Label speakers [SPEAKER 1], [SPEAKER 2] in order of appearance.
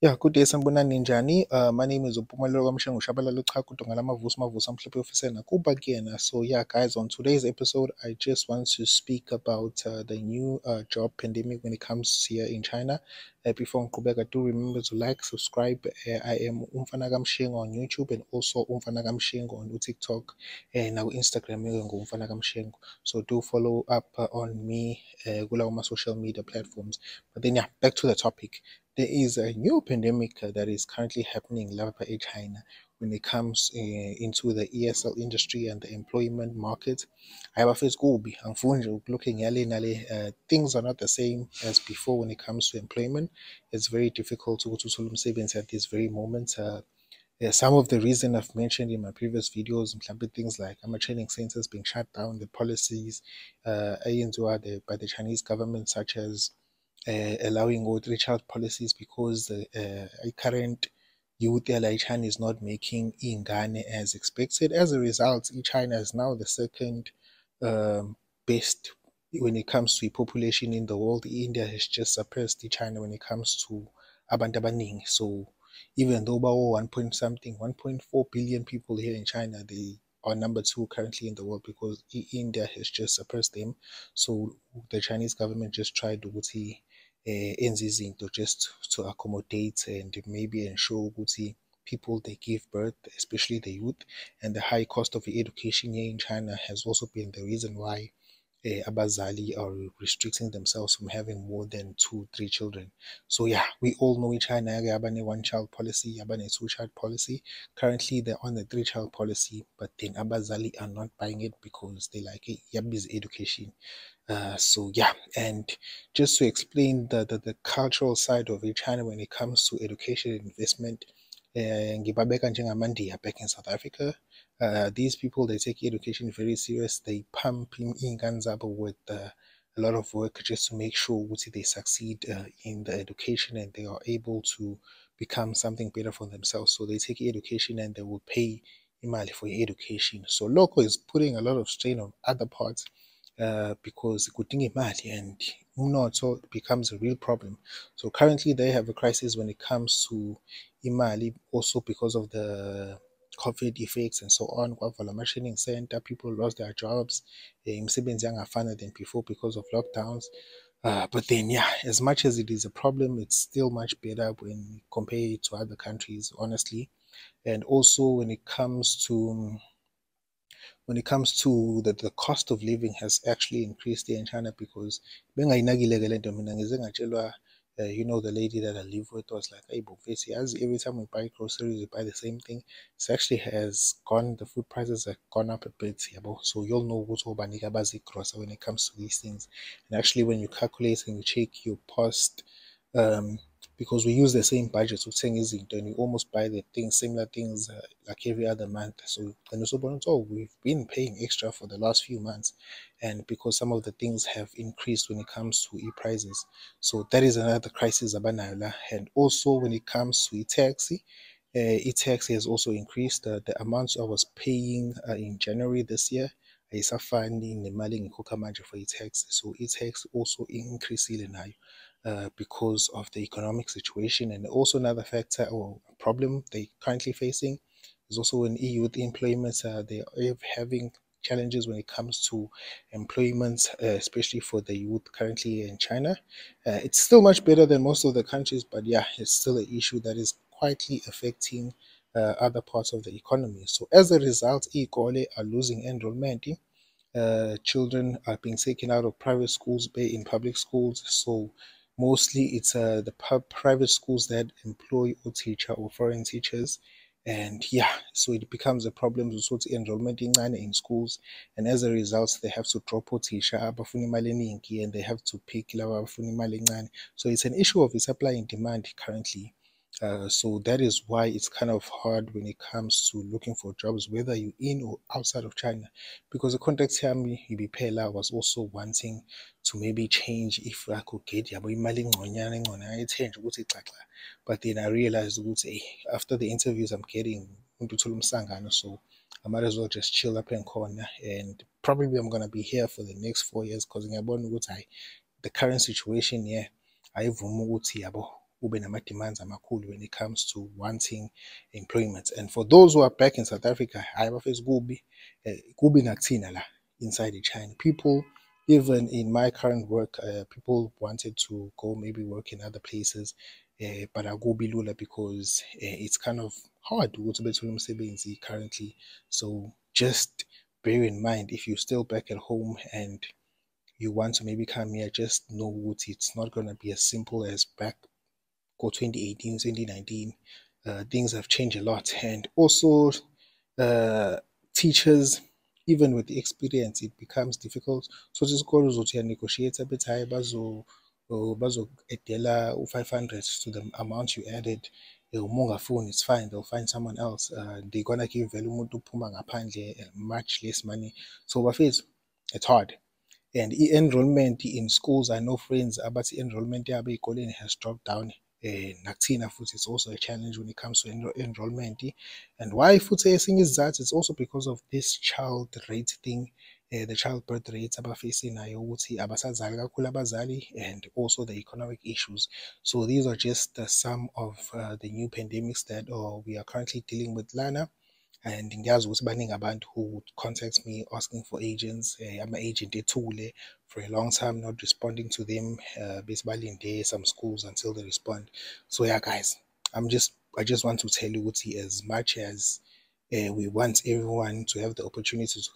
[SPEAKER 1] Yeah, good day sanibonani ninjani. My name is Upumalelo Kamshengo Shabalala Chaku Mavusa Mavusa Mhlephe Ofisena Kuba Kiena. So yeah, guys, on today's episode, I just want to speak about the new job pandemic when it comes here in China. Before Nkubeka, do remember to like, subscribe. I am Umfana Kamshengo on YouTube and also Umfana Kamshengo on TikTok and now Instagram Umfana Kamshengo. So do follow up on me kula my social media platforms. But then yeah, back to the topic. There is a new pandemic that is currently happening in China when it comes into the ESL industry and the employment market. I have a face gobi. Looking things are not the same as before when it comes to employment. It's very difficult to go to Solum Savings at this very moment. Some of the reason I've mentioned in my previous videos, things like training centers being shut down, the policies by the Chinese government, such as allowing all three-child policies because the current youth China is not making ingane as expected. As a result, China is now the second best when it comes to population in the world. India has just surpassed China when it comes to abantu abaningi. So even though about 1 point something, 1.4 billion people here in China, they are number two currently in the world because India has just surpassed them. So the Chinese government just tried to enze izinto just to accommodate and maybe ensure ukuthi people they give birth, especially the youth, and the high cost of education here in China has also been the reason why abazali are restricting themselves from having more than two, three children. So yeah, we all know in China abane one child policy, abane two child policy. Currently they're on the three child policy, but then abazali are not buying it because they like it. Yabis education. So yeah, and just to explain the cultural side of China when it comes to education and investment, ngibabeka njengamandiya back in South Africa. These people they take education very serious. They pump in zabo with a lot of work just to make sure they succeed in the education and they are able to become something better for themselves. So they take education and they will pay imali for education. So local is putting a lot of strain on other parts because kudinga imali and umnotho becomes a real problem. So currently they have a crisis when it comes to imali, also because of the COVID effects and so on. Kwavala machining center, people lost their jobs. Imisebenzi yangafana than before because of lockdowns. But then, yeah, as much as it is a problem, it's still much better when compared to other countries, honestly. And also when it comes to the cost of living has actually increased here in China because bengayinakile-ke le nto mina ngize ngatshelwa the lady that I live with was like, hey, Bokfesi, as every time we buy groceries, we buy the same thing. It actually has gone, the food prices have gone up a bit, yabo. So you'll know what's obanika bazi grocer when it comes to these things. And actually, when you calculate and you check your past, um, because we use the same budget to saying is and you almost buy the things, similar things like every other month. So then also, oh, we've been paying extra for the last few months, and because some of the things have increased when it comes to e-prices. So that is another crisis abanayola. And also when it comes to e-taxi, e-taxi has also increased. The amounts I was paying in January this year ayisafani nemali engikhokha manje for e-taxi. So e-taxi also increasile nayo because of the economic situation. And also another factor or problem they currently facing is also in youth employment. They are having challenges when it comes to employment, especially for the youth currently in China. It's still much better than most of the countries, but yeah, it's still an issue that is quietly affecting other parts of the economy. So as a result, Ikole are losing enrollment. Children are being taken out of private schools, in public schools. So mostly it's the private schools that employ a teacher or foreign teachers. And yeah, so it becomes a problem to sort enrollment in schools. And as a result, they have to drop teacher abafuna imali eningi and they have to pick laba abafuna imali encane. So it's an issue of supply and demand currently. So that is why it's kind of hard when it comes to looking for jobs, whether you're in or outside of China. Because the contact here, me, Ibipela was also wanting to maybe change if I could get yabo imali engconywana engconywana ayithenje ukuthi xaxa. But then I realized ukuthi after the interviews I'm getting, umuntu uthola umsangano, so I might as well just chill up in corner and probably I'm gonna be here for the next 4 years because ngiyabona ukuthi the current situation here ayivumi ukuthi yabo ube nama-demands amakhulu when it comes to wanting employment. And for those who are back in South Africa, hayi bafethu kubi nakuthina la inside China. People, even in my current work, people wanted to go maybe work in other places, but akubi lula because it's kind of hard ukuthi bethole umsebenzi currently. So just bear in mind, if you're still back at home and you want to maybe come here, just know what it's not going to be as simple as back go 2018, 2019. Things have changed a lot. And also, uh, teachers, even with the experience, it becomes difficult. So this call uzothi negotiate a bit high, bazo edela 500 to the amount you added. Uma phone, it's fine. They'll find someone else. They're gonna give value umuntu uphuma ngaphandle much less money. So bafethu, it's hard. And enrollment in schools, I know friends about enrollment yabo ey'koleni has dropped down. Nakuthina futhi it's also a challenge when it comes to enrollment. And why futhi esinye isizathu, it's also because of this child rate thing, the childbirth rates abafacing nayo ukuthi abasazali kakhulu abazali, and also the economic issues. So these are just some of the new pandemics that we are currently dealing with lana. And ngiyazi ukuthi baningi abantu who would contact me asking for agents, ama-agent ethule for a long time not responding to them, bese balinde some schools until they respond. So yeah, guys, I just want to tell you ukuthi as much as we want everyone to have the opportunity to